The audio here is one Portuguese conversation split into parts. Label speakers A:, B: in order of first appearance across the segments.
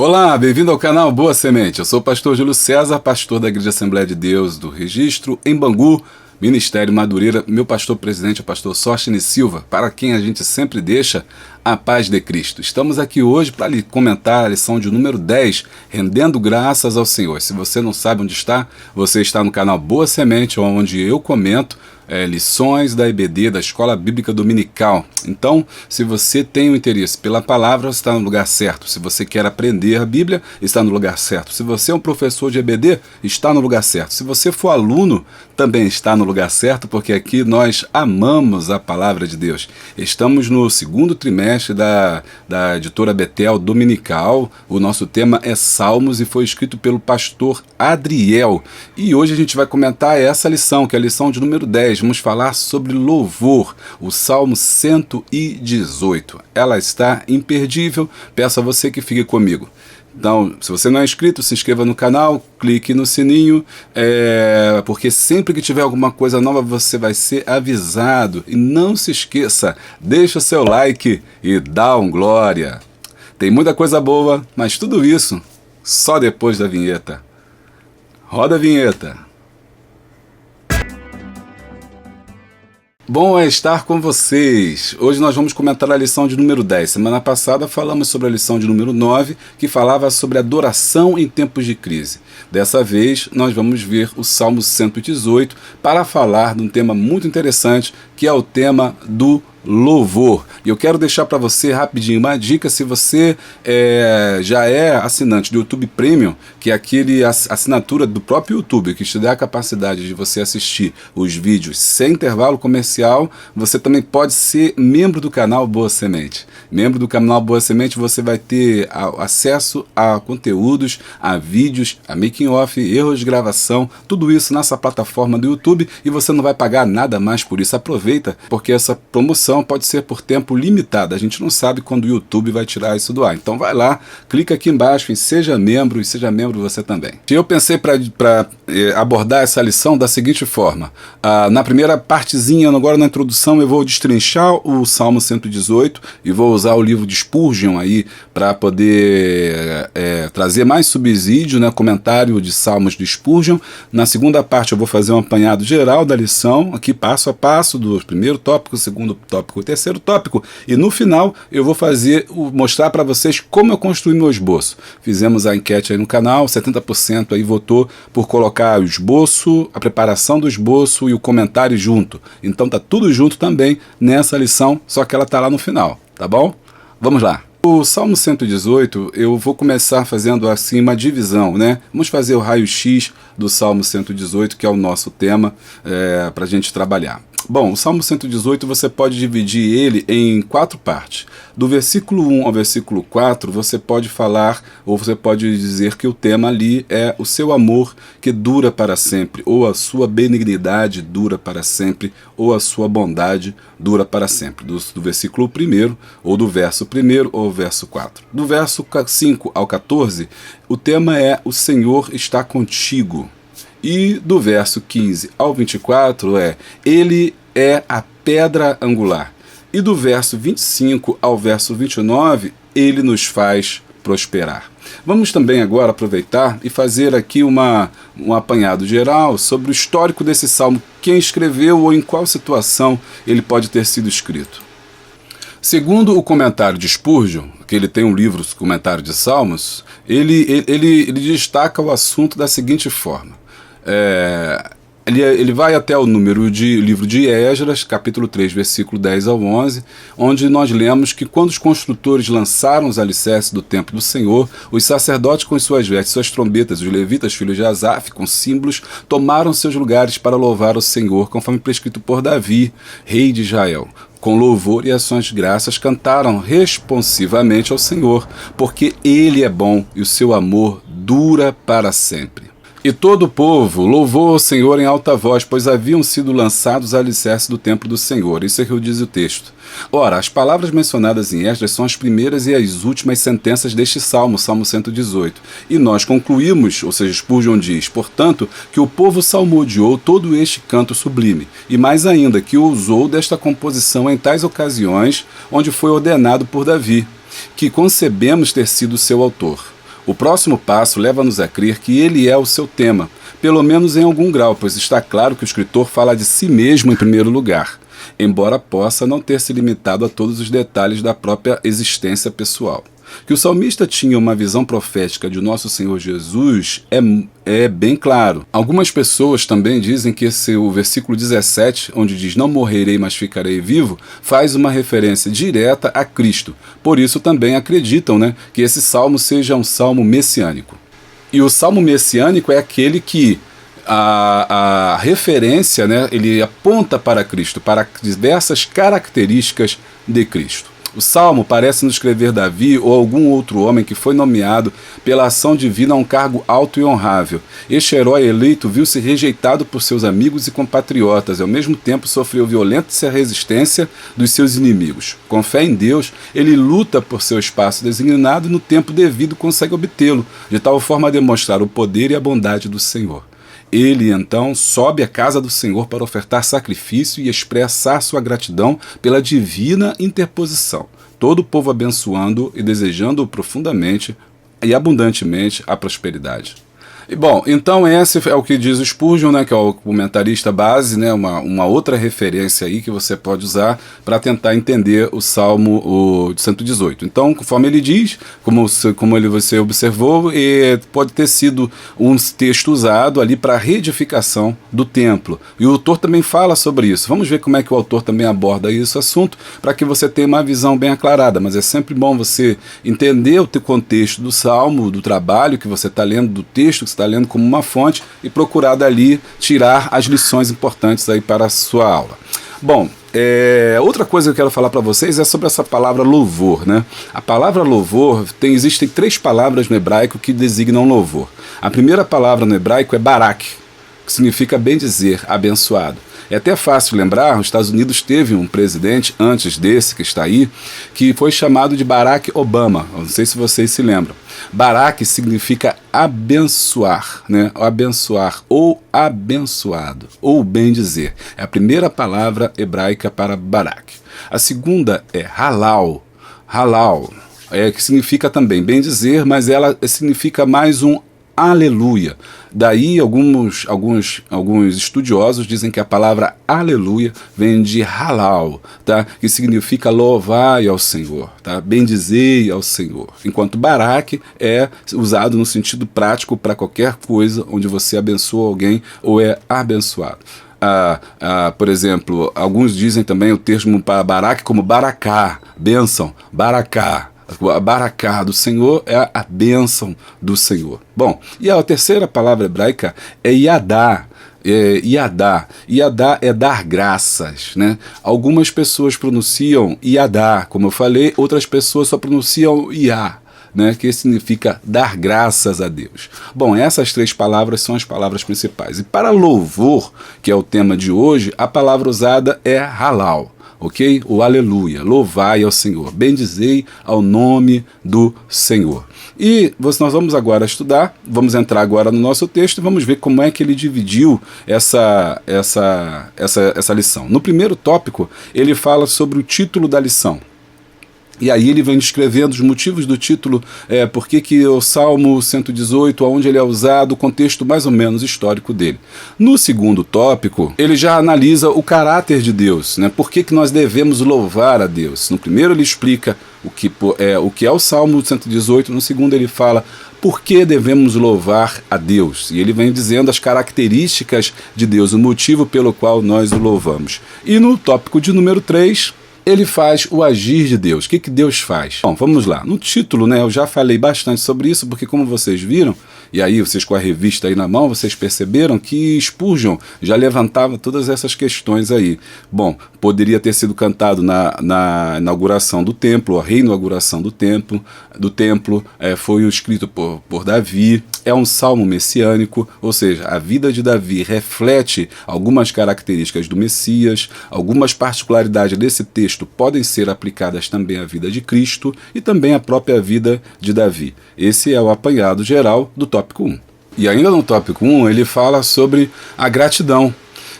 A: Olá, bem-vindo ao canal Boa Semente. Eu sou o pastor Júlio César, pastor da Igreja Assembleia de Deus do Registro, em Bangu, Ministério Madureira. Meu pastor presidente é o pastor Sóstenes Silva, para quem a gente sempre deixa a paz de Cristo. Estamos aqui hoje para lhe comentar a lição de número 10, rendendo graças ao Senhor. Se você não sabe onde está, você está no canal Boa Semente, onde eu comento lições da EBD, da Escola Bíblica Dominical. Então, se você tem um interesse pela palavra, você está no lugar certo. Se você quer aprender a Bíblia, está no lugar certo. Se você é um professor de EBD, está no lugar certo. Se você for aluno, também está no lugar certo, porque aqui nós amamos a palavra de Deus. Estamos no segundo trimestre da editora Betel Dominical. O nosso tema é Salmos e foi escrito pelo pastor Adriel. E hoje a gente vai comentar essa lição, que é a lição de número 10. Vamos falar sobre louvor, o Salmo 118. Ela está imperdível, peço a você que fique comigo. Então, se você não é inscrito, se inscreva no canal, clique no sininho, porque sempre que tiver alguma coisa nova você vai ser avisado. E não se esqueça, deixa o seu like e dá um glória. Tem muita coisa boa, mas tudo isso só depois da vinheta. Roda a vinheta. Bom é estar com vocês. Hoje nós vamos comentar a lição de número 10. Semana passada falamos sobre a lição de número 9, que falava sobre adoração em tempos de crise. Dessa vez nós vamos ver o Salmo 118 para falar de um tema muito interessante, que é o tema do louvor. E eu quero deixar para você rapidinho uma dica. Se você já é assinante do YouTube Premium, que é aquele assinatura do próprio YouTube, que te dá a capacidade de você assistir os vídeos sem intervalo comercial, você também pode ser membro do canal Boa Semente. Membro do canal Boa Semente, você vai ter acesso a conteúdos, a vídeos, a making off, erros de gravação, tudo isso nessa plataforma do YouTube, e você não vai pagar nada mais por isso. Aproveita, porque essa promoção pode ser por tempo limitado. A gente não sabe quando o YouTube vai tirar isso do ar. Então vai lá, clica aqui embaixo em Seja Membro, e seja membro você também. Eu pensei para abordar essa lição da seguinte forma. Na primeira partezinha, agora na introdução, eu vou destrinchar o Salmo 118 e vou usar o livro de Spurgeon aí para poder trazer mais subsídio, né, comentário de Salmos de Spurgeon. Na segunda parte eu vou fazer um apanhado geral da lição, aqui passo a passo, do primeiro tópico, segundo tópico, o terceiro tópico, e no final eu vou mostrar para vocês como eu construí meu esboço. Fizemos a enquete aí no canal, 70% aí votou por colocar o esboço, a preparação do esboço e o comentário junto. Então tá tudo junto também nessa lição, só que ela tá lá no final, tá bom? Vamos lá. O Salmo 118, eu vou começar fazendo assim uma divisão, né? Vamos fazer o raio-x do Salmo 118, que é o nosso tema, para a gente trabalhar. Bom, o Salmo 118 você pode dividir ele em 4 partes. Do versículo 1 ao versículo 4 você pode falar, ou você pode dizer que o tema ali é o seu amor que dura para sempre, ou a sua benignidade dura para sempre, ou a sua bondade dura para sempre. Do versículo 1, ou do verso 1 ou verso 4. Do verso 5 ao 14, o tema é o Senhor está contigo. E do verso 15 ao 24 Ele é a pedra angular. E do verso 25 ao verso 29, Ele nos faz prosperar. Vamos também agora aproveitar e fazer aqui um apanhado geral sobre o histórico desse salmo, quem escreveu ou em qual situação ele pode ter sido escrito. Segundo o comentário de Spurgeon, que ele tem um livro, Comentário de Salmos, ele destaca o assunto da seguinte forma. Ele vai até o número de livro de Esdras, capítulo 3, versículo 10 ao 11, onde nós lemos que quando os construtores lançaram os alicerces do templo do Senhor, os sacerdotes com suas vestes, suas trombetas, os levitas, filhos de Asaf, com símbolos, tomaram seus lugares para louvar o Senhor, conforme prescrito por Davi, rei de Israel. Com louvor e ações de graças cantaram responsivamente ao Senhor, porque Ele é bom e o seu amor dura para sempre. E todo o povo louvou ao Senhor em alta voz, pois haviam sido lançados os alicerces do templo do Senhor. Isso é que diz o texto. Ora, as palavras mencionadas em Esdras são as primeiras e as últimas sentenças deste salmo, Salmo 118. E nós concluímos, ou seja, Spurgeon diz, portanto, que o povo salmodiou todo este canto sublime, e mais ainda, que usou desta composição em tais ocasiões onde foi ordenado por Davi, que concebemos ter sido seu autor. O próximo passo leva-nos a crer que ele é o seu tema, pelo menos em algum grau, pois está claro que o escritor fala de si mesmo em primeiro lugar, embora possa não ter se limitado a todos os detalhes da própria existência pessoal. Que o salmista tinha uma visão profética de nosso Senhor Jesus é bem claro. Algumas pessoas também dizem que o versículo 17, onde diz não morrerei, mas ficarei vivo, faz uma referência direta a Cristo. Por isso também acreditam, que esse salmo seja um salmo messiânico. E o salmo messiânico é aquele que a referência, ele aponta para Cristo, para diversas características de Cristo. O Salmo parece nos escrever Davi ou algum outro homem que foi nomeado pela ação divina a um cargo alto e honrável. Este herói eleito viu-se rejeitado por seus amigos e compatriotas e ao mesmo tempo sofreu violenta resistência dos seus inimigos. Com fé em Deus, ele luta por seu espaço designado e no tempo devido consegue obtê-lo, de tal forma a demonstrar o poder e a bondade do Senhor. Ele, então, sobe à casa do Senhor para ofertar sacrifício e expressar sua gratidão pela divina interposição, todo o povo abençoando e desejando profundamente e abundantemente a prosperidade. E bom, então esse é o que diz o Spurgeon, que é o comentarista base, uma outra referência aí que você pode usar para tentar entender o Salmo de 118. Então, conforme ele diz, como você observou, pode ter sido um texto usado ali para a reedificação do templo. E o autor também fala sobre isso. Vamos ver como é que o autor também aborda esse assunto, para que você tenha uma visão bem aclarada. Mas é sempre bom você entender o teu contexto do Salmo, do trabalho que você está lendo, do texto que está lendo como uma fonte e procurar dali tirar as lições importantes aí para a sua aula. Bom, outra coisa que eu quero falar para vocês é sobre essa palavra louvor, A palavra louvor, existem 3 palavras no hebraico que designam louvor. A primeira palavra no hebraico é barak, que significa bem dizer, abençoado. É até fácil lembrar, os Estados Unidos teve um presidente, antes desse que está aí, que foi chamado de Barack Obama. Não sei se vocês se lembram. Barak significa abençoar, abençoar ou abençoado, ou bem dizer. É a primeira palavra hebraica para Barak. A segunda é halal, que significa também bem dizer, mas ela significa mais um aleluia. Daí alguns estudiosos dizem que a palavra aleluia vem de halal, que significa louvai ao Senhor, bendizei ao Senhor. Enquanto barak é usado no sentido prático para qualquer coisa onde você abençoa alguém ou é abençoado. Por exemplo, alguns dizem também o termo para barak como baraká, bênção, baraká. A baraká do Senhor é a bênção do Senhor. Bom, e a terceira palavra hebraica é yadá. Yadá é dar graças, Algumas pessoas pronunciam yadá, como eu falei, outras pessoas só pronunciam yá, que significa dar graças a Deus. Bom, essas 3 palavras são as palavras principais. E para louvor, que é o tema de hoje, a palavra usada é halal. Ok? O aleluia, louvai ao Senhor, bendizei ao nome do Senhor. E nós vamos agora estudar, vamos entrar agora no nosso texto e vamos ver como é que ele dividiu essa lição. No primeiro tópico, ele fala sobre o título da lição. E aí ele vem descrevendo os motivos do título, por que o Salmo 118, onde ele é usado, o contexto mais ou menos histórico dele. No segundo tópico, ele já analisa o caráter de Deus, por que nós devemos louvar a Deus. No primeiro ele explica o que é o Salmo 118, no segundo ele fala por que devemos louvar a Deus. E ele vem dizendo as características de Deus, o motivo pelo qual nós o louvamos. E no tópico de número 3... ele faz o agir de Deus. O que Deus faz? Bom, vamos lá. No título, eu já falei bastante sobre isso, porque como vocês viram, e aí vocês com a revista aí na mão, vocês perceberam que Spurgeon já levantava todas essas questões aí. Bom, poderia ter sido cantado na inauguração do templo, a reinauguração do templo, foi escrito por Davi, é um salmo messiânico, ou seja, a vida de Davi reflete algumas características do Messias, algumas particularidades desse texto podem ser aplicadas também à vida de Cristo e também à própria vida de Davi. Esse é o apanhado geral do tópico 1. E ainda no tópico 1 ele fala sobre a gratidão.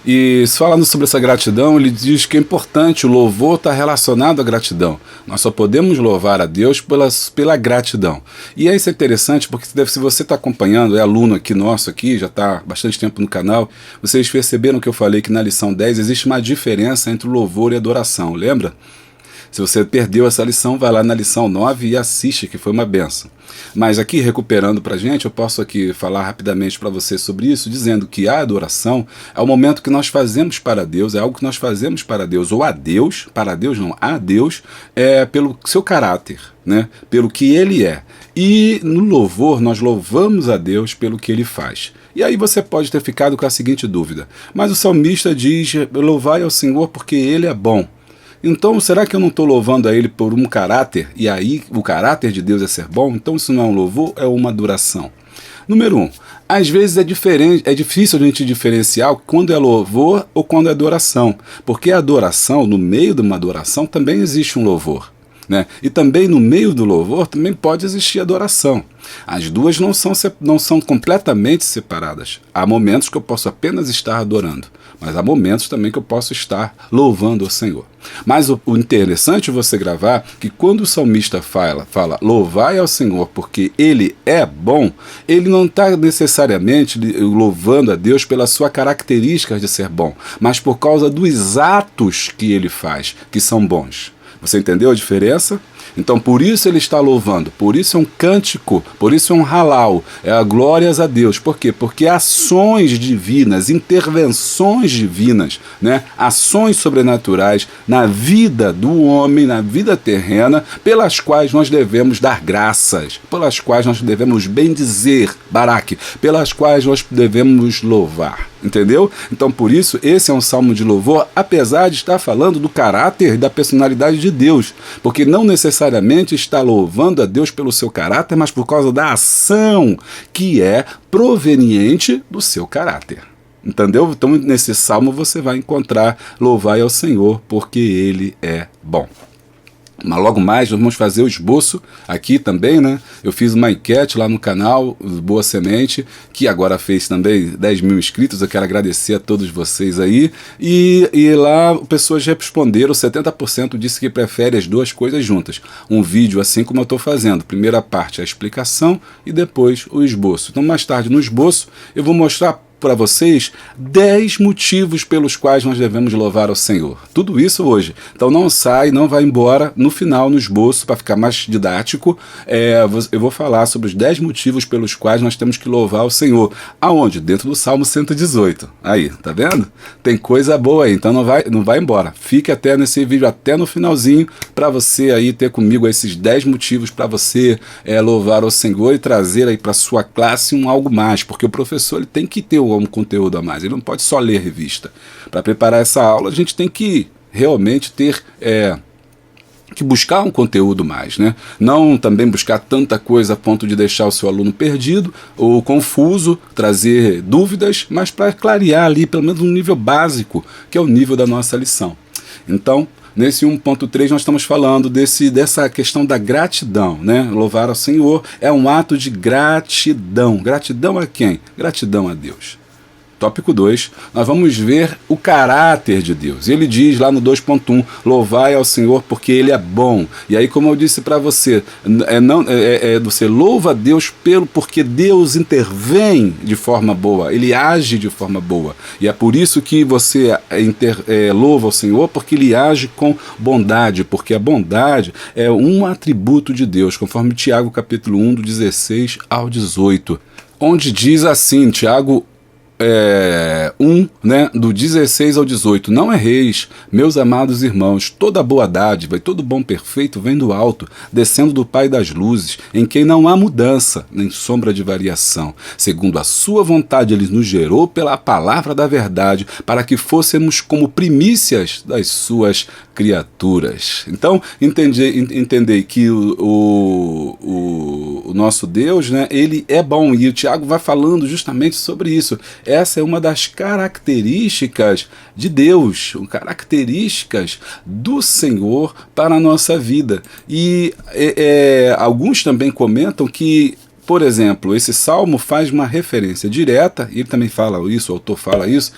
A: E falando sobre essa gratidão, ele diz que é importante, o louvor está relacionado à gratidão. Nós só podemos louvar a Deus pela gratidão. E isso é interessante porque se você está acompanhando, é aluno aqui nosso, aqui, já está há bastante tempo no canal, vocês perceberam que eu falei que na lição 10 existe uma diferença entre o louvor e a adoração, lembra? Se você perdeu essa lição, vai lá na lição 9 e assiste, que foi uma benção. Mas aqui, recuperando para a gente, eu posso aqui falar rapidamente para você sobre isso, dizendo que a adoração é o momento que nós fazemos para Deus, é algo que nós fazemos para Deus, ou a Deus, para Deus não, a Deus, pelo seu caráter, né? Pelo que Ele é. E no louvor, nós louvamos a Deus pelo que Ele faz. E aí você pode ter ficado com a seguinte dúvida, mas o salmista diz, louvai ao Senhor porque Ele é bom. Então, será que eu não estou louvando a Ele por um caráter? E aí, o caráter de Deus é ser bom? Então, isso não é um louvor, é uma adoração. Número 1. Às vezes é difícil a gente diferenciar quando é louvor ou quando é adoração. Porque a adoração, no meio de uma adoração, também existe um louvor. Né? E também no meio do louvor também pode existir adoração. As duas não são completamente separadas. Há momentos que eu posso apenas estar adorando, mas há momentos também que eu posso estar louvando o Senhor. Mas o interessante é você gravar que quando o salmista fala louvai ao Senhor porque Ele é bom, ele não está necessariamente louvando a Deus pela sua característica de ser bom, mas por causa dos atos que Ele faz, que são bons. Você entendeu a diferença? Então por isso ele está louvando, por isso é um cântico, por isso é um halal, é a glórias a Deus. Por quê? Porque ações divinas, intervenções divinas, né? Ações sobrenaturais na vida do homem, na vida terrena, pelas quais nós devemos dar graças, pelas quais nós devemos bendizer, Baraque, pelas quais nós devemos louvar. Entendeu? Então por isso esse é um salmo de louvor, apesar de estar falando do caráter e da personalidade de Deus, porque não necessariamente está louvando a Deus pelo seu caráter, mas por causa da ação que é proveniente do seu caráter. Entendeu? Então nesse salmo você vai encontrar louvai ao Senhor porque Ele é bom. Mas logo mais nós vamos fazer o esboço aqui também, né? Eu fiz uma enquete lá no canal Boa Semente, que agora fez também 10 mil inscritos. Eu quero agradecer a todos vocês aí. E lá pessoas responderam, 70% disse que prefere as duas coisas juntas. Um vídeo assim como eu estou fazendo. Primeira parte a explicação e depois o esboço. Então mais tarde no esboço eu vou mostrar para vocês 10 motivos pelos quais nós devemos louvar ao Senhor. Tudo isso hoje. Então não sai, não vai embora. No final, no esboço, para ficar mais didático, eu vou falar sobre os 10 motivos pelos quais nós temos que louvar ao Senhor. Aonde? Dentro do Salmo 118. Aí, tá vendo? Tem coisa boa aí, então não vai embora. Fique até nesse vídeo, até no finalzinho, para você aí ter comigo esses 10 motivos para você louvar ao Senhor e trazer aí para sua classe algo mais, porque o professor ele tem que ter um conteúdo a mais, ele não pode só ler revista. Para preparar essa aula, a gente tem que realmente ter que buscar um conteúdo mais, né? Não também buscar tanta coisa a ponto de deixar o seu aluno perdido ou confuso, trazer dúvidas, mas para clarear ali pelo menos um nível básico, que é o nível da nossa lição. Então, nesse 1.3 nós estamos falando dessa questão da gratidão, né? Louvar ao Senhor é um ato de gratidão. Gratidão a quem? Gratidão a Deus. Tópico 2, nós vamos ver o caráter de Deus. Ele diz lá no 2.1, louvai ao Senhor porque Ele é bom. E aí, como eu disse para você, você louva a Deus porque Deus intervém de forma boa, Ele age de forma boa. E é por isso que você louva ao Senhor, porque Ele age com bondade, porque a bondade é um atributo de Deus, conforme Tiago capítulo 1, do 16 ao 18, onde diz assim, Tiago 1, né, do 16 ao 18, não erreis, meus amados irmãos, toda boa dádiva e todo bom perfeito vem do alto, descendo do Pai das luzes, em quem não há mudança, nem sombra de variação. Segundo a sua vontade, Ele nos gerou pela palavra da verdade, para que fôssemos como primícias das suas criaturas. Então, entendei que o nosso Deus, né, Ele é bom, e o Tiago vai falando justamente sobre isso. Essa é uma das características de Deus, características do Senhor para a nossa vida. E alguns também comentam que Por exemplo, esse salmo faz uma referência direta, e ele também fala isso, o autor fala isso,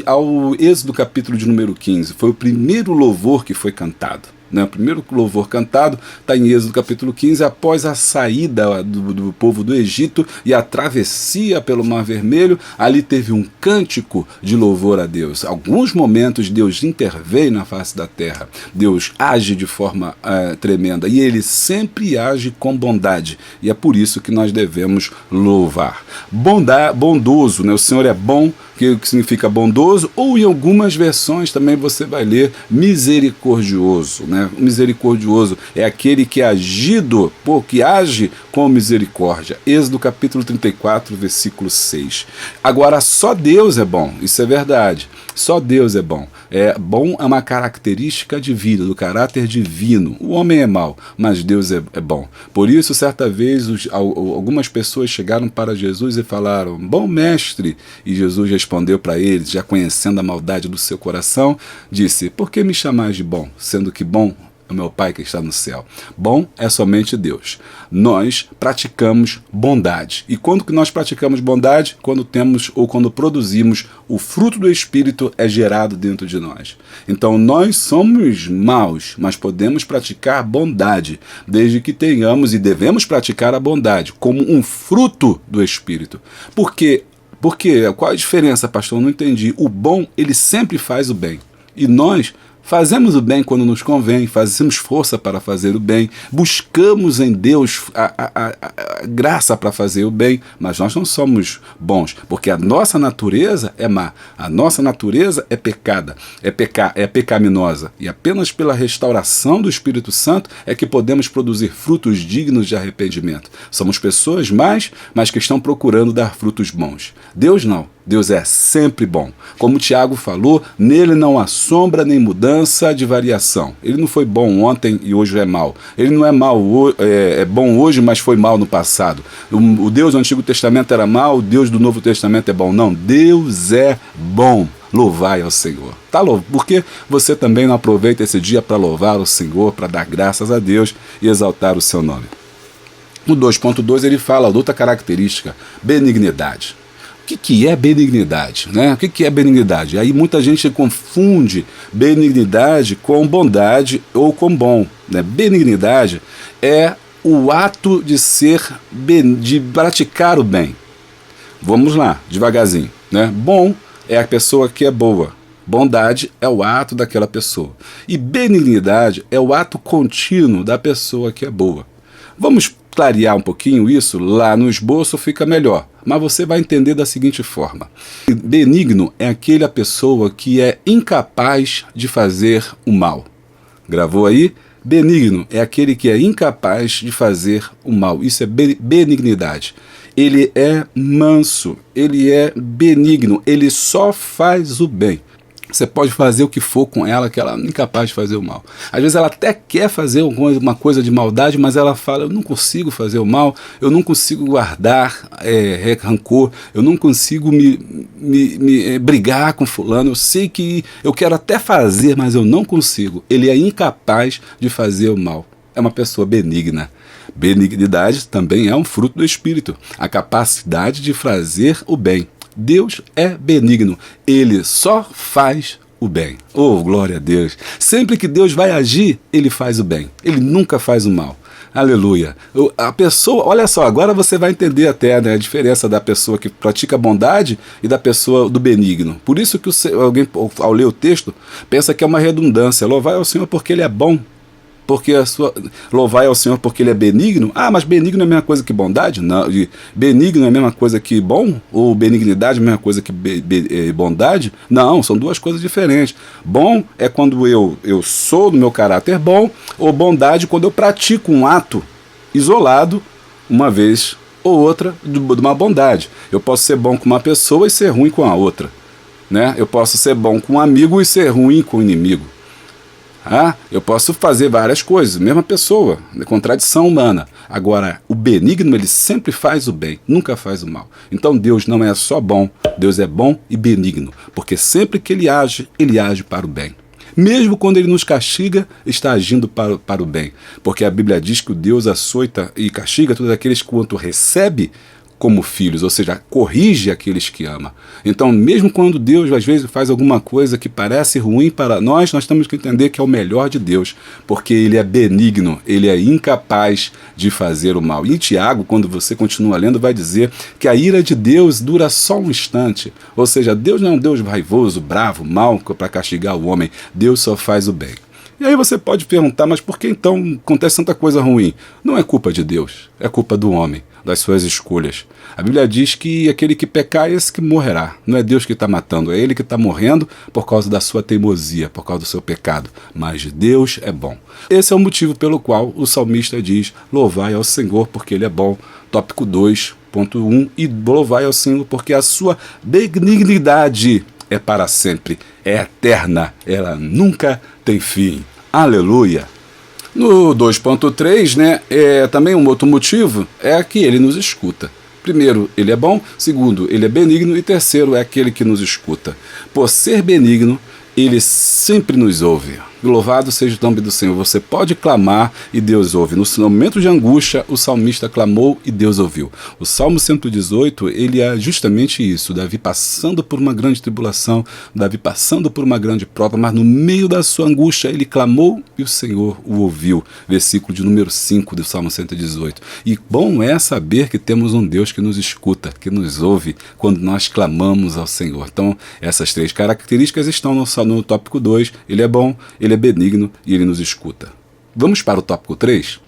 A: ao Êxodo capítulo de número 15. Foi o primeiro louvor que foi cantado. O primeiro louvor cantado está em Êxodo capítulo 15, após a saída do povo do Egito e a travessia pelo Mar Vermelho. Ali teve um cântico de louvor a Deus. Alguns momentos Deus intervém na face da terra, Deus age de forma tremenda, e Ele sempre age com bondade, e é por isso que nós devemos louvar. Bondoso, o Senhor é bom, que significa bondoso, ou em algumas versões também você vai ler misericordioso. Misericordioso é aquele que que age com misericórdia. Êxodo capítulo 34, versículo 6. Agora, só Deus é bom, isso é verdade. Só Deus é bom. Bom é uma característica divina, do caráter divino. O homem é mau, mas Deus é bom. Por isso, certa vez, algumas pessoas chegaram para Jesus e falaram: bom mestre. E Jesus respondeu para eles, já conhecendo a maldade do seu coração, disse: por que me chamais de bom, sendo que bom é o meu Pai que está no céu? Bom é somente Deus. Nós praticamos bondade. E quando que nós praticamos bondade? Quando produzimos o fruto do Espírito é gerado dentro de nós. Então nós somos maus, mas podemos praticar bondade, desde que tenhamos e devemos praticar a bondade como um fruto do Espírito. Por quê? Qual a diferença, pastor? Eu não entendi. O bom, ele sempre faz o bem. E nós fazemos o bem quando nos convém, fazemos força para fazer o bem, buscamos em Deus a graça para fazer o bem, mas nós não somos bons, porque a nossa natureza é má, a nossa natureza é pecaminosa, e apenas pela restauração do Espírito Santo é que podemos produzir frutos dignos de arrependimento. Somos pessoas más, mas que estão procurando dar frutos bons. Deus não. Deus é sempre bom. Como o Tiago falou, nele não há sombra nem mudança de variação. Ele não foi bom ontem e hoje é mau. Ele não é bom hoje, mas foi mau no passado. O Deus do Antigo Testamento era mau, o Deus do Novo Testamento é bom. Não, Deus é bom. Louvai ao Senhor. Por que você também não aproveita esse dia para louvar o Senhor, para dar graças a Deus e exaltar o seu nome? No 2.2 ele fala outra característica: benignidade. O que é benignidade? O que é benignidade? Aí muita gente confunde benignidade com bondade ou com bom. Benignidade é o ato de praticar o bem. Vamos lá, devagarzinho. Bom é a pessoa que é boa. Bondade é o ato daquela pessoa. E benignidade é o ato contínuo da pessoa que é boa. Vamos clarear um pouquinho isso, lá no esboço fica melhor, mas você vai entender da seguinte forma: benigno é aquela pessoa que é incapaz de fazer o mal. Gravou aí? Benigno é aquele que é incapaz de fazer o mal. Isso é benignidade. Ele é manso, ele é benigno, ele só faz o bem. Você pode fazer o que for com ela, que ela é incapaz de fazer o mal. Às vezes ela até quer fazer uma coisa de maldade, mas ela fala: eu não consigo fazer o mal, eu não consigo guardar rancor, eu não consigo me brigar com fulano, eu sei que eu quero até fazer, mas eu não consigo. Ele é incapaz de fazer o mal. É uma pessoa benigna. Benignidade também é um fruto do Espírito, a capacidade de fazer o bem. Deus é benigno, Ele só faz o bem. Oh, glória a Deus! Sempre que Deus vai agir, Ele faz o bem. Ele nunca faz o mal. Aleluia! A pessoa, olha só, agora você vai entender até a diferença da pessoa que pratica bondade e da pessoa do benigno. Por isso que alguém, ao ler o texto, pensa que é uma redundância. Louvai ao Senhor porque Ele é bom. Louvai ao Senhor porque Ele é benigno. Mas benigno é a mesma coisa que bondade? Não. Benigno é a mesma coisa que bom? Ou benignidade é a mesma coisa que bondade? Não, são duas coisas diferentes. Bom é quando eu sou do meu caráter bom, ou bondade quando eu pratico um ato isolado, uma vez ou outra, de uma bondade. Eu posso ser bom com uma pessoa e ser ruim com a outra. Eu posso ser bom com um amigo e ser ruim com o inimigo. Eu posso fazer várias coisas, mesma pessoa, contradição humana. Agora, o benigno, ele sempre faz o bem, nunca faz o mal. Então Deus não é só bom, Deus é bom e benigno, porque sempre que Ele age para o bem. Mesmo quando ele nos castiga, está agindo para o bem. Porque a Bíblia diz que o Deus açoita e castiga todos aqueles que quanto recebe como filhos, ou seja, corrige aqueles que ama. Então, mesmo quando Deus às vezes faz alguma coisa que parece ruim para nós temos que entender que é o melhor de Deus, porque Ele é benigno, Ele é incapaz de fazer o mal. E em Tiago, quando você continua lendo, vai dizer que a ira de Deus dura só um instante, ou seja, Deus não é um Deus raivoso, bravo, mau para castigar o homem, Deus só faz o bem. E aí você pode perguntar, mas por que então acontece tanta coisa ruim? Não é culpa de Deus, é culpa do homem, das suas escolhas. A Bíblia diz que aquele que pecar é esse que morrerá. Não é Deus que está matando, é ele que está morrendo por causa da sua teimosia, por causa do seu pecado. Mas Deus é bom. Esse é o motivo pelo qual o salmista diz: louvai ao Senhor porque Ele é bom. Tópico 2.1, e louvai ao Senhor porque a sua benignidade é para sempre, é eterna, ela nunca tem fim. Aleluia! No 2.3, né, também um outro motivo é que ele nos escuta. Primeiro, ele é bom. Segundo, ele é benigno. E terceiro, é aquele que nos escuta. Por ser benigno, ele sempre nos ouve. Louvado seja o nome do Senhor. Você pode clamar e Deus ouve. No momento de angústia, o salmista clamou e Deus ouviu. O Salmo 118, ele é justamente isso. Davi passando por uma grande tribulação, Davi passando por uma grande prova, mas no meio da sua angústia, ele clamou e o Senhor o ouviu. Versículo de número 5 do Salmo 118. E bom é saber que temos um Deus que nos escuta, que nos ouve quando nós clamamos ao Senhor. Então, essas três características estão no tópico 2. Ele é bom, ele é benigno e ele nos escuta. Vamos para o tópico 3?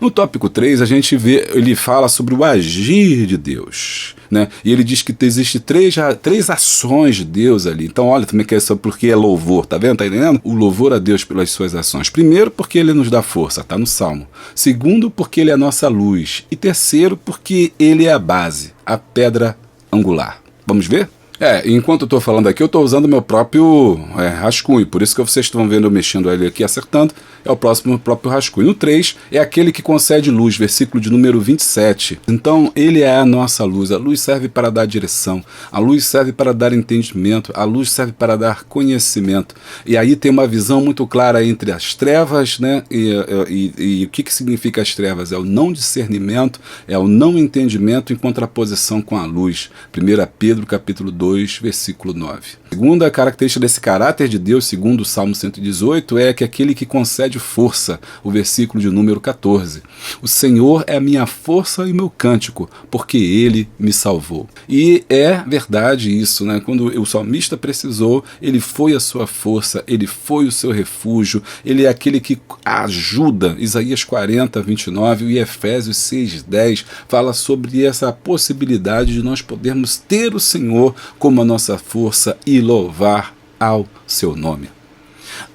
A: No tópico 3 a gente vê, ele fala sobre o agir de Deus, né? E ele diz que existe três ações de Deus ali. Então olha também que é só porque é louvor, tá vendo? Tá entendendo? O louvor a Deus pelas suas ações. Primeiro, porque ele nos dá força, tá no Salmo. Segundo, porque ele é a nossa luz. E terceiro, porque ele é a base, a pedra angular. Vamos ver? Enquanto eu estou falando aqui, eu estou usando o meu próprio rascunho, por isso que vocês estão vendo eu mexendo ele aqui, acertando, é o próprio rascunho. No 3, é aquele que concede luz, versículo de número 27. Então, ele é a nossa luz. A luz serve para dar direção, a luz serve para dar entendimento, a luz serve para dar conhecimento. E aí tem uma visão muito clara entre as trevas, né? E o que significa as trevas? É o não discernimento, é o não entendimento em contraposição com a luz. 1 Pedro, capítulo 2, versículo 9. Segunda característica desse caráter de Deus, segundo o Salmo 118, é que aquele que concede força, o versículo de número 14. O Senhor é a minha força e meu cântico, porque Ele me salvou. E é verdade isso, né? Quando o salmista precisou, Ele foi a sua força, Ele foi o seu refúgio, Ele é aquele que ajuda. Isaías 40, 29 e Efésios 6, 10 fala sobre essa possibilidade de nós podermos ter o Senhor como a nossa força e louvar ao seu nome.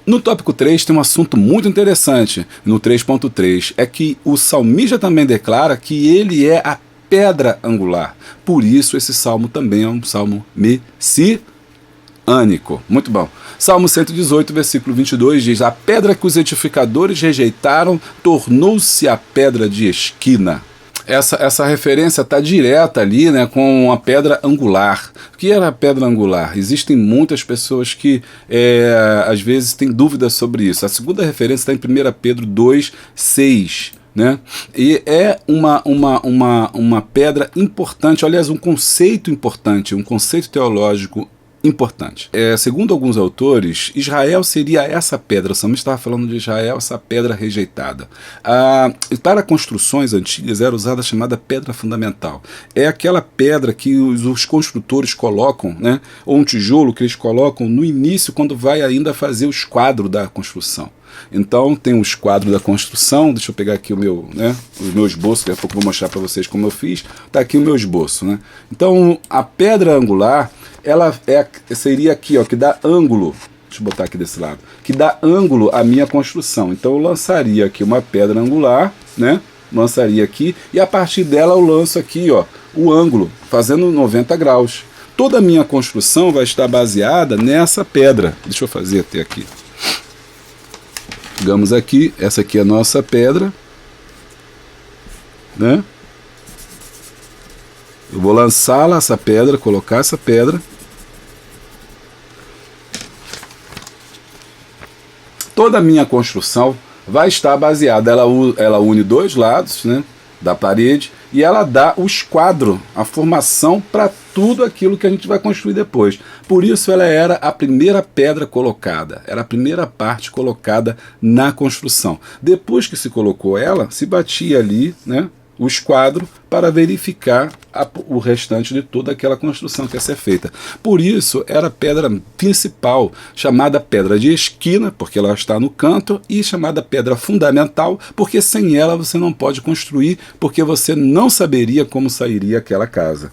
A: No tópico 3 tem um assunto muito interessante, no 3.3, é que o salmista também declara que ele é a pedra angular. Por isso esse salmo também é um salmo messiânico. Muito bom. Salmo 118, versículo 22 diz: a pedra que os edificadores rejeitaram tornou-se a pedra de esquina. Essa referência está direta ali, né, com a pedra angular. O que era a pedra angular? Existem muitas pessoas que às vezes têm dúvidas sobre isso. A segunda referência está em 1 Pedro 2, 6. Né? E é uma pedra importante, aliás, um conceito importante, um conceito teológico importante. Segundo alguns autores, Israel seria essa pedra. O salmista estava falando de Israel, essa pedra rejeitada. Para construções antigas era usada a chamada pedra fundamental. É aquela pedra que os construtores colocam, né? Ou um tijolo que eles colocam no início, quando vai ainda fazer o esquadro da construção. Então tem um esquadro da construção. Deixa eu pegar aqui o meu esboço, daqui a pouco eu vou mostrar para vocês como eu fiz. Está aqui o meu esboço, né? Então a pedra angular, ela seria aqui, ó, que dá ângulo. Deixa eu botar aqui desse lado, que dá ângulo à minha construção. Então eu lançaria aqui uma pedra angular, né? Lançaria aqui e a partir dela eu lanço aqui, ó, o ângulo, fazendo 90 graus. Toda a minha construção vai estar baseada nessa pedra. Deixa eu fazer até aqui. Digamos aqui, essa aqui é a nossa pedra, né? Eu vou lançá-la, essa pedra, colocar essa pedra. toda a minha construção vai estar baseada, ela une dois lados, né, da parede, e ela dá o esquadro, a formação para tudo aquilo que a gente vai construir depois. Por isso ela era a primeira pedra colocada, era a primeira parte colocada na construção. Depois que se colocou ela, se batia ali, né, o esquadro para verificar o restante de toda aquela construção que ia ser feita. Por isso era a pedra principal, chamada pedra de esquina, porque ela está no canto, e chamada pedra fundamental, porque sem ela você não pode construir, porque você não saberia como sairia aquela casa.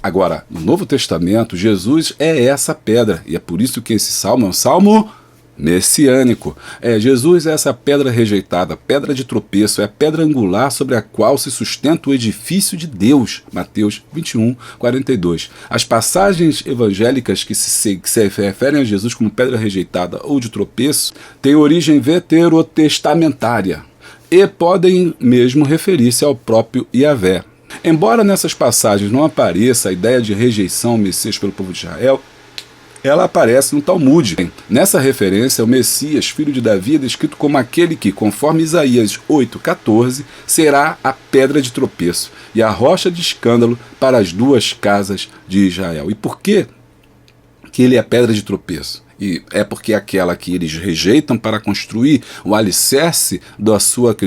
A: Agora, no Novo Testamento, Jesus é essa pedra, e é por isso que esse salmo é um salmo messiânico. Jesus é essa pedra rejeitada, pedra de tropeço, é a pedra angular sobre a qual se sustenta o edifício de Deus. Mateus 21, 42. As passagens evangélicas que se referem a Jesus como pedra rejeitada ou de tropeço têm origem veterotestamentária e podem mesmo referir-se ao próprio Yahvé. Embora nessas passagens não apareça a ideia de rejeição ao Messias pelo povo de Israel, ela aparece no Talmud. Nessa referência, o Messias, filho de Davi, é descrito como aquele que, conforme Isaías 8,14, será a pedra de tropeço e a rocha de escândalo para as duas casas de Israel. E por que ele é a pedra de tropeço? E é porque é aquela que eles rejeitam para construir o alicerce da sua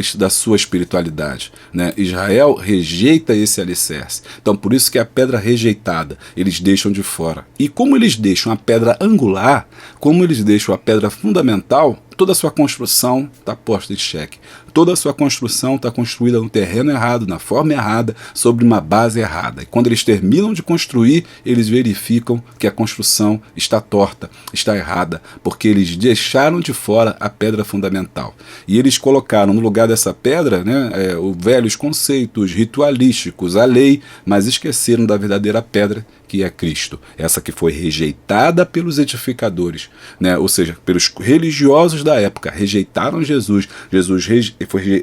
A: espiritualidade, né? Israel rejeita esse alicerce. Então por isso que é a pedra rejeitada, eles deixam de fora. E como eles deixam a pedra angular, como eles deixam a pedra fundamental, toda a sua construção está posta em xeque. Toda a sua construção está construída no terreno errado, na forma errada, sobre uma base errada. E quando eles terminam de construir, eles verificam que a construção está torta, está errada, porque eles deixaram de fora a pedra fundamental. E eles colocaram no lugar dessa pedra, né, os velhos conceitos ritualísticos, a lei, mas esqueceram da verdadeira pedra, que é Cristo, essa que foi rejeitada pelos edificadores, né? Ou seja, pelos religiosos da época, rejeitaram Jesus,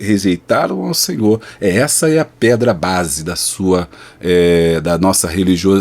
A: rejeitaram ao Senhor. Essa é a pedra base da nossa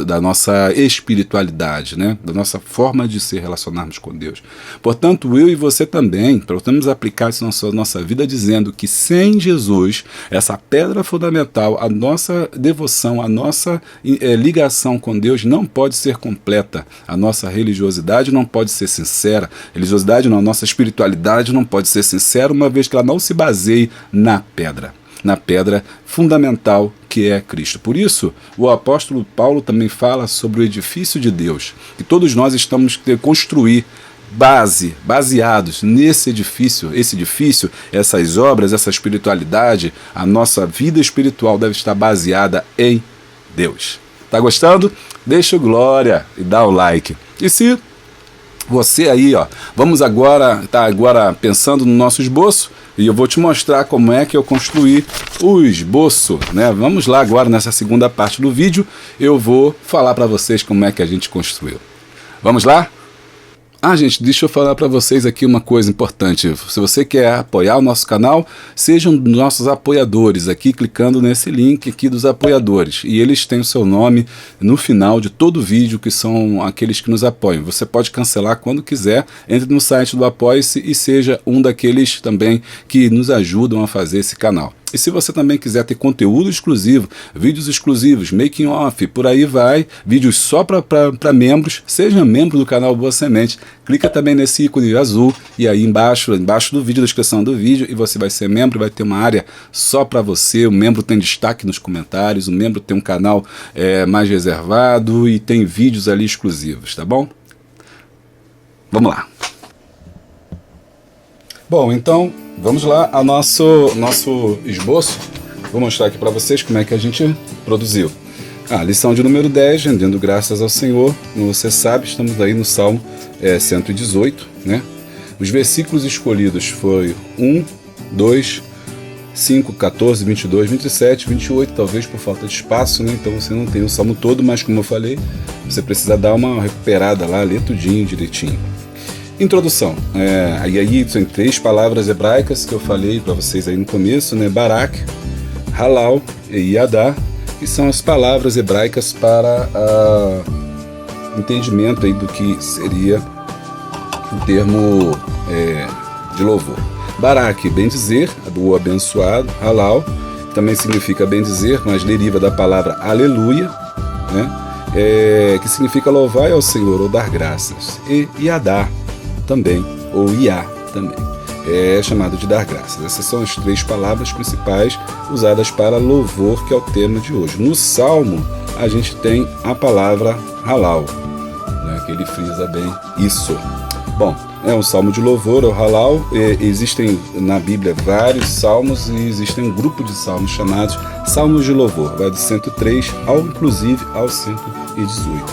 A: da nossa espiritualidade, né? Da nossa forma de se relacionarmos com Deus. Portanto, eu e você também podemos aplicar isso na nossa vida, dizendo que sem Jesus, essa pedra fundamental, a nossa devoção, a nossa ligação com Deus não pode ser completa. A nossa religiosidade não pode ser sincera. A nossa espiritualidade não pode ser sincera, uma vez que ela não se baseie na pedra fundamental que é Cristo. Por isso, o apóstolo Paulo também fala sobre o edifício de Deus, que todos nós estamos a construir baseados nesse edifício, essas obras, essa espiritualidade, a nossa vida espiritual deve estar baseada em Deus. Tá gostando? Deixa o glória e dá o like. E se você aí, vamos agora pensando no nosso esboço, e eu vou te mostrar como é que eu construí o esboço, né? Vamos lá agora nessa segunda parte do vídeo, eu vou falar para vocês como é que a gente construiu. Vamos lá? Gente, deixa eu falar para vocês aqui uma coisa importante. Se você quer apoiar o nosso canal, sejam nossos apoiadores aqui, clicando nesse link aqui dos apoiadores. E eles têm o seu nome no final de todo vídeo, que são aqueles que nos apoiam. Você pode cancelar quando quiser, entre no site do Apoie-se e seja um daqueles também que nos ajudam a fazer esse canal. E se você também quiser ter conteúdo exclusivo, vídeos exclusivos, making off, por aí vai, vídeos só para membros, seja membro do canal Boa Semente, clica também nesse ícone azul e aí embaixo do vídeo, na descrição do vídeo, e você vai ser membro, vai ter uma área só para você, o membro tem destaque nos comentários, o membro tem um canal mais reservado e tem vídeos ali exclusivos, tá bom? Vamos lá. Bom, então vamos lá ao nosso esboço. Vou mostrar aqui para vocês como é que a gente produziu. Lição de número 10, rendendo graças ao Senhor. Como você sabe, estamos aí no Salmo 118, né? Os versículos escolhidos foi 1, 2, 5, 14, 22, 27, 28, talvez por falta de espaço, né? Então você não tem o Salmo todo, mas como eu falei, você precisa dar uma recuperada lá, ler tudinho, direitinho. Introdução. E aí tem 3 palavras hebraicas que eu falei para vocês aí no começo, né? Barak, Halal e Yadá, que são as palavras hebraicas para entendimento aí do que seria o termo de louvor. Barak, bem dizer, o abençoado, halal, também significa bem dizer, mas deriva da palavra aleluia, né? Que significa louvar ao Senhor ou dar graças. E Yadá também, ou Iá também, é chamado de dar graças. Essas são as 3 palavras principais usadas para louvor, que é o tema de hoje. No Salmo, a gente tem a palavra halal, né, que ele frisa bem isso. Bom, é um salmo de louvor, o halal. Existem na Bíblia vários salmos e existem um grupo de salmos chamados salmos de louvor. Vai do 103 inclusive ao 118.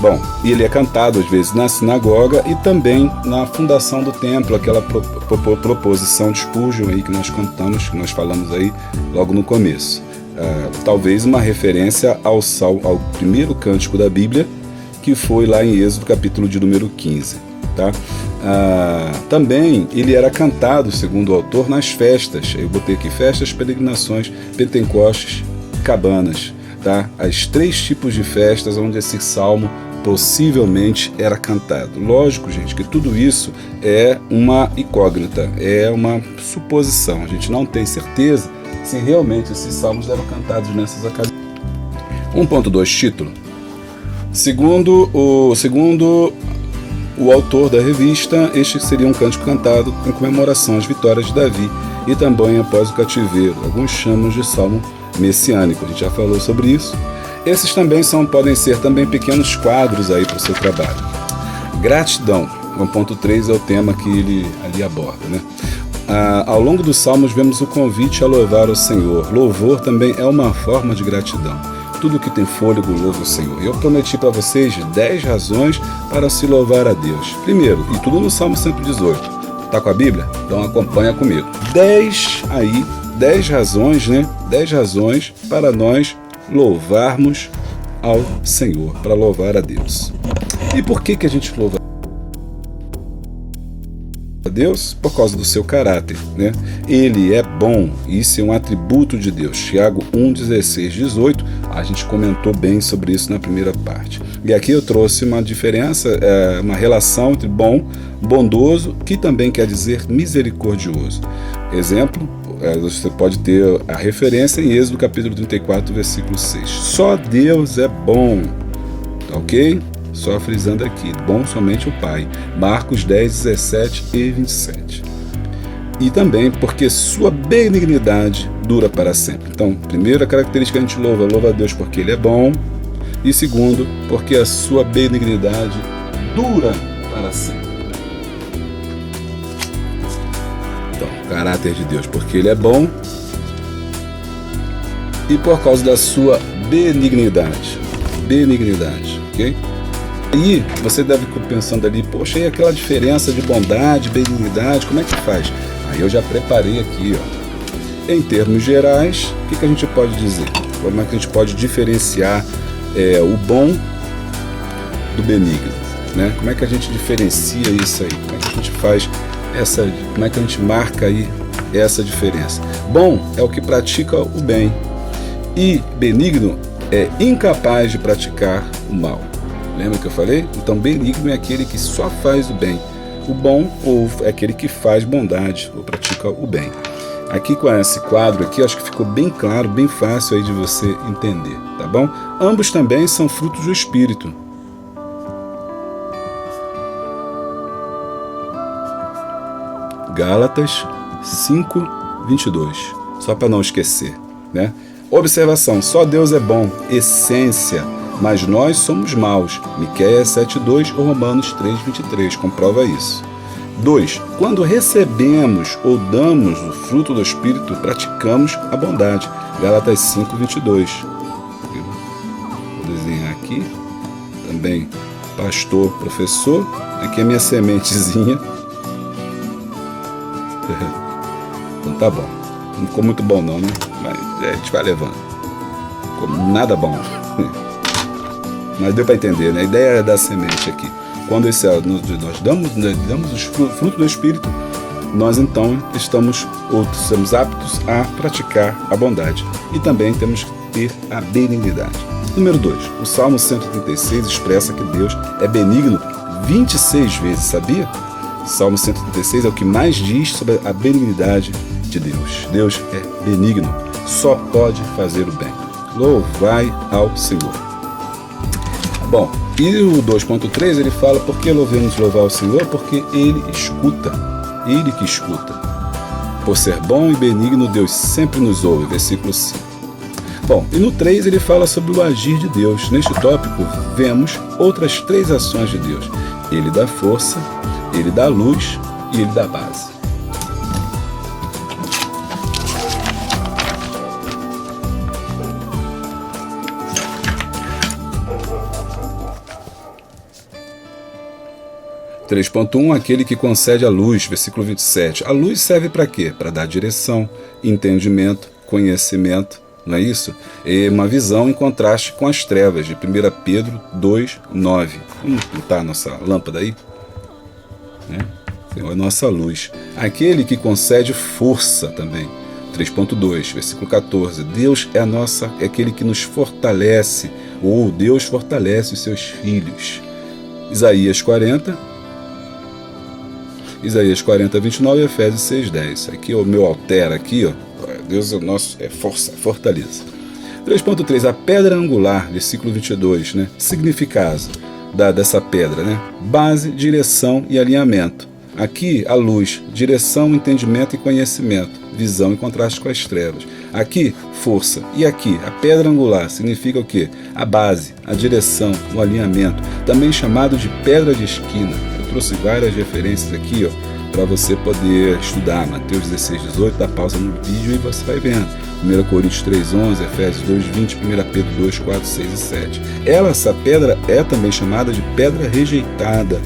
A: Bom, e ele é cantado às vezes na sinagoga e também na fundação do templo, aquela proposição de Spurgeon aí que nós cantamos, que nós falamos aí logo no começo. Talvez uma referência ao primeiro cântico da Bíblia, que foi lá em Êxodo, capítulo de número 15. Tá? Também ele era cantado, segundo o autor, nas festas. Eu botei aqui festas, peregrinações, Pentecostes, cabanas. Tá? As 3 tipos de festas onde esse salmo possivelmente era cantado. Lógico, gente, que tudo isso é uma incógnita, é uma suposição. A gente não tem certeza se realmente esses salmos eram cantados nessas ocasiões. 1.2 título. Segundo o autor da revista, este seria um cântico cantado em comemoração às vitórias de Davi e também após o cativeiro. Alguns chamam de salmo messiânico, a gente já falou sobre isso. Esses também podem ser também pequenos quadros aí para o seu trabalho. Gratidão, 1.3 é o tema que ele ali aborda, né? Ao longo dos salmos vemos o convite a louvar o Senhor. Louvor também é uma forma de gratidão. Tudo que tem fôlego louva o Senhor. Eu prometi para vocês 10 razões para se louvar a Deus. Primeiro, e tudo no Salmo 118. Tá com a Bíblia? Então acompanha comigo. 10 razões, né? 10 razões para nós louvarmos ao Senhor, para louvar a Deus. E por que a gente louva a Deus? Por causa do seu caráter, né? Ele é bom, isso é um atributo de Deus. Tiago 1, 16, 18, a gente comentou bem sobre isso na primeira parte. E aqui eu trouxe uma diferença, uma relação entre bom, bondoso, que também quer dizer misericordioso. Exemplo, você pode ter a referência em Êxodo capítulo 34, versículo 6. Só Deus é bom, tá ok? Só frisando aqui, bom somente o Pai. Marcos 10, 17 e 27. E também porque sua benignidade dura para sempre. Então, primeira característica que a gente louva a Deus porque Ele é bom. E segundo, porque a sua benignidade dura para sempre. Então, caráter de Deus, porque Ele é bom e por causa da sua benignidade. Benignidade, ok? E você deve ficar pensando ali, poxa, e aquela diferença de bondade, benignidade, como é que faz? Aí eu já preparei aqui, ó. Em termos gerais, o que a gente pode dizer? Como é que a gente pode diferenciar o bom do benigno, né? Como é que a gente diferencia isso aí? Como é que a gente faz como é que a gente marca aí essa diferença? Bom é o que pratica o bem e benigno é incapaz de praticar o mal. Lembra que eu falei? Então benigno é aquele que só faz o bem. O bom é aquele que faz bondade ou pratica o bem. Aqui com esse quadro aqui, acho que ficou bem claro, bem fácil aí de você entender, tá bom? Ambos também são frutos do Espírito. Gálatas 5, 22. Só para não esquecer, né? Observação, só Deus é bom, essência, mas nós somos maus. Miqueias 7:2 ou Romanos 3:23 comprova isso. 2. Quando recebemos ou damos o fruto do Espírito, praticamos a bondade. Gálatas 5:22. Vou desenhar aqui. Também pastor, professor. Aqui é minha sementezinha. Então tá bom. Não ficou muito bom não, né? Mas a gente vai levando. Ficou nada bom. Mas deu para entender, né? A ideia é da semente aqui. Quando nós damos o fruto do Espírito, nós então estamos aptos a praticar a bondade. E também temos que ter a benignidade. Número 2. O Salmo 136 expressa que Deus é benigno 26 vezes, sabia? Salmo 136 é o que mais diz sobre a benignidade de Deus. Deus é benigno, só pode fazer o bem. Louvai ao Senhor. Bom, e o 2.3 ele fala: por que devemos louvar ao Senhor? Porque Ele escuta, Ele que escuta. Por ser bom e benigno, Deus sempre nos ouve. Versículo 5. Bom, e no 3 ele fala sobre o agir de Deus. Neste tópico vemos outras 3 ações de Deus. Ele dá força, Ele dá luz e Ele dá base. Aquele que concede a luz, versículo 27. A luz serve para quê? Para dar direção, entendimento, conhecimento, não é isso? É uma visão em contraste com as trevas, de 1 Pedro 2:9. Vamos botar a nossa lâmpada aí? A nossa luz. Aquele que concede força também. 3.2, versículo 14. Deus é aquele que nos fortalece, ou Deus fortalece os seus filhos. Isaías 40:29 e Efésios 6:10. Aqui o meu altera aqui, ó. Deus é o nosso, é força, fortaleza. 3.3, a pedra angular, versículo 22, né? Significado dessa pedra, né? Base, direção e alinhamento. Aqui a luz, direção, entendimento e conhecimento, visão em contraste com as trevas. Aqui, força. E aqui, a pedra angular, significa o quê? A base, a direção, o alinhamento, também chamado de pedra de esquina. Eu trouxe várias referências aqui, ó, para você poder estudar. Mateus 16:18, dá pausa no vídeo e você vai vendo. 1 Coríntios 3:11, Efésios 2:20, 1 Pedro 2:4, 6 e 7. Essa pedra é também chamada de pedra rejeitada,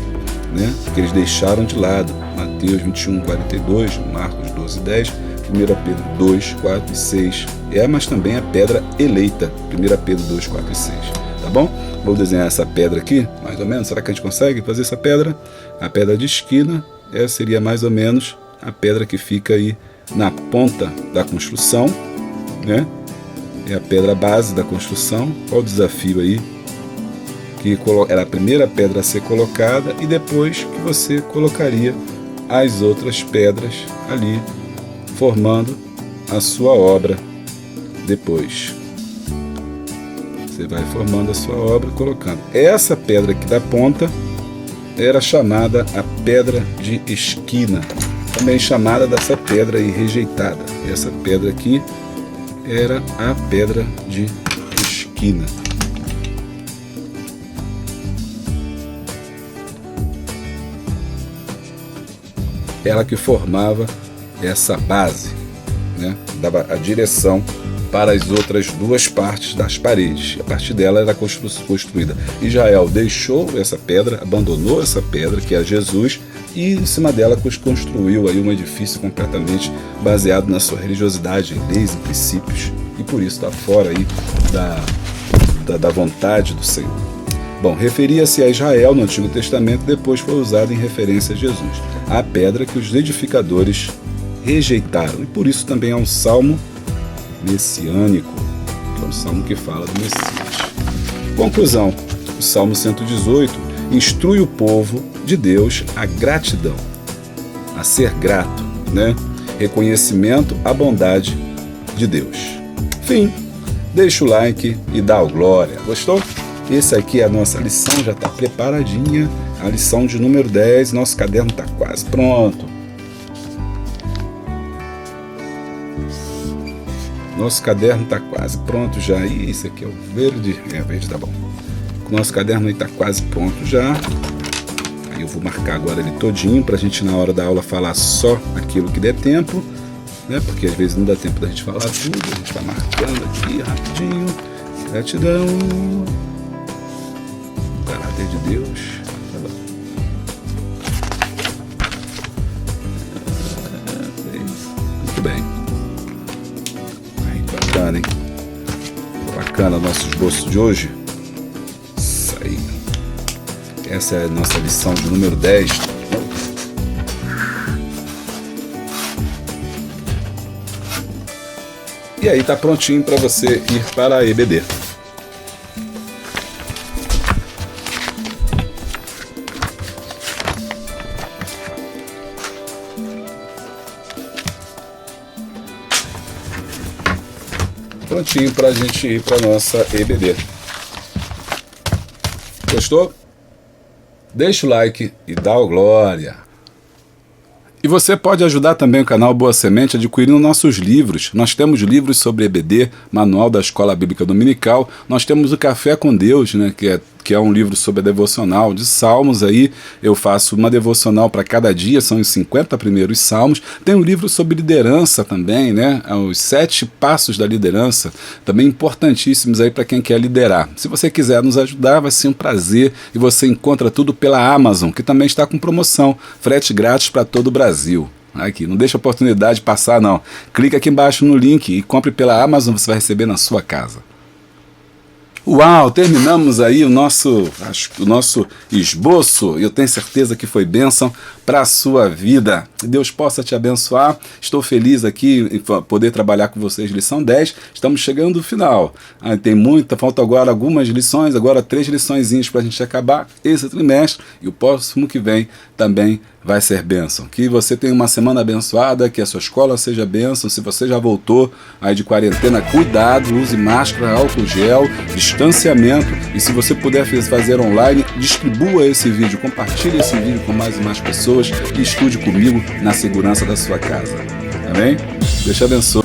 A: né? Que eles deixaram de lado. Mateus 21:42, Marcos 12:10, 1 Pedro 2, 4 e 6. Mas também a pedra eleita, 1 Pedro 2, 4 e 6. Tá bom? Vou desenhar essa pedra aqui, mais ou menos. Será que a gente consegue fazer essa pedra? A pedra de esquina seria mais ou menos a pedra que fica aí na ponta da construção, né? É a pedra base da construção. Qual o desafio aí? Que era a primeira pedra a ser colocada e depois que você colocaria as outras pedras ali, formando a sua obra depois. Você vai formando a sua obra, colocando. Essa pedra aqui da ponta era chamada a pedra de esquina, também chamada dessa pedra aí rejeitada. Essa pedra aqui era a pedra de esquina. Ela que formava essa base, né? Dava a direção para as outras 2 partes das paredes. A partir dela era construída. Israel deixou essa pedra, abandonou essa pedra, que é Jesus, e em cima dela construiu aí um edifício completamente baseado na sua religiosidade, em leis e princípios, e por isso está fora aí da vontade do Senhor. Bom, referia-se a Israel no Antigo Testamento, depois foi usado em referência a Jesus, a pedra que os edificadores rejeitaram, e por isso também é um salmo messiânico, que é um salmo que fala do Messias. Conclusão: o Salmo 118 instrui o povo de Deus à gratidão, a ser grato, né? Reconhecimento à bondade de Deus. Fim. Deixa o like e dá o glória. Gostou? Essa aqui é a nossa lição, já está preparadinha. A lição de número 10, nosso caderno está quase pronto. Nosso caderno está quase pronto já. E esse aqui é o verde. Verde tá bom. Nosso caderno está quase pronto já. Aí eu vou marcar agora ele todinho para a gente na hora da aula falar só aquilo que der tempo, né? Porque às vezes não dá tempo da gente falar tudo. A gente está marcando aqui rapidinho. Gratidão. O caráter de Deus. Muito bem. Bacana, hein? Bacana o nosso esboço de hoje. Isso aí. Essa é a nossa lição de número 10. E aí tá prontinho para você ir para a EBD. prontinho para a gente ir para nossa EBD. Gostou? Deixa o like e dá o glória! E você pode ajudar também o canal Boa Semente adquirindo nossos livros. Nós temos livros sobre EBD, Manual da Escola Bíblica Dominical. Nós temos o Café com Deus, né, que é um livro sobre a devocional de Salmos. Aí eu faço uma devocional para cada dia, são os 50 primeiros Salmos. Tem um livro sobre liderança também, né, os 7 passos da liderança, também importantíssimos aí para quem quer liderar. Se você quiser nos ajudar, vai ser um prazer, e você encontra tudo pela Amazon, que também está com promoção, frete grátis para todo o Brasil. Aqui, não deixa a oportunidade passar não. Clica aqui embaixo no link e compre pela Amazon, você vai receber na sua casa. Uau, terminamos aí o nosso esboço, e eu tenho certeza que foi bênção para a sua vida. Que Deus possa te abençoar. Estou feliz aqui em poder trabalhar com vocês, lição 10. Estamos chegando ao final. Tem muita, falta agora algumas lições, agora 3 liçõezinhas para a gente acabar esse trimestre, e o próximo que vem também vai ser bênção. Que você tenha uma semana abençoada, que a sua escola seja bênção. Se você já voltou aí de quarentena, cuidado, use máscara, álcool gel, distanciamento, e se você puder fazer online, distribua esse vídeo, compartilhe esse vídeo com mais e mais pessoas e estude comigo na segurança da sua casa. Amém? Deus te abençoe.